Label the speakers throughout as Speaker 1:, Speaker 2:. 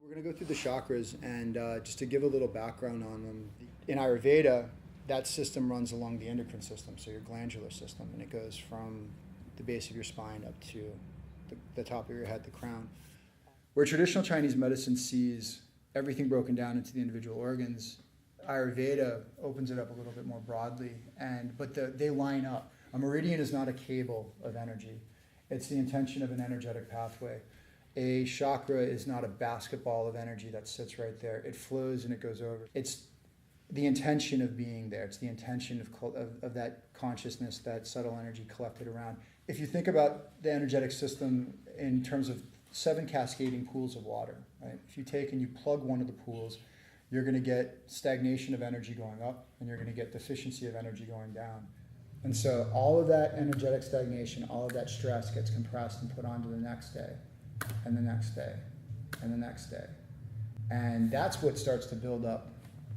Speaker 1: We're going to go through the chakras, and just to give a little background on them. In Ayurveda, that system runs along the endocrine system, so your glandular system, and it goes from the base of your spine up to the top of your head, the crown. Where traditional Chinese medicine sees everything broken down into the individual organs, Ayurveda opens it up a little bit more broadly, but they line up. A meridian is not a cable of energy. It's the intention of an energetic pathway. A chakra is not a basketball of energy that sits right there. It flows and it goes over. It's the intention of being there. It's the intention of that consciousness, that subtle energy collected around. If you think about the energetic system in terms of 7 cascading pools of water, right? If you take and you plug one of the pools, you're going to get stagnation of energy going up, and you're going to get deficiency of energy going down. And so all of that energetic stagnation, all of that stress gets compressed and put onto the next day, and the next day, and the next day. And that's what starts to build up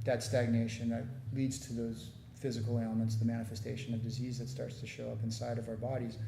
Speaker 1: that stagnation that leads to those physical ailments, the manifestation of disease that starts to show up inside of our bodies.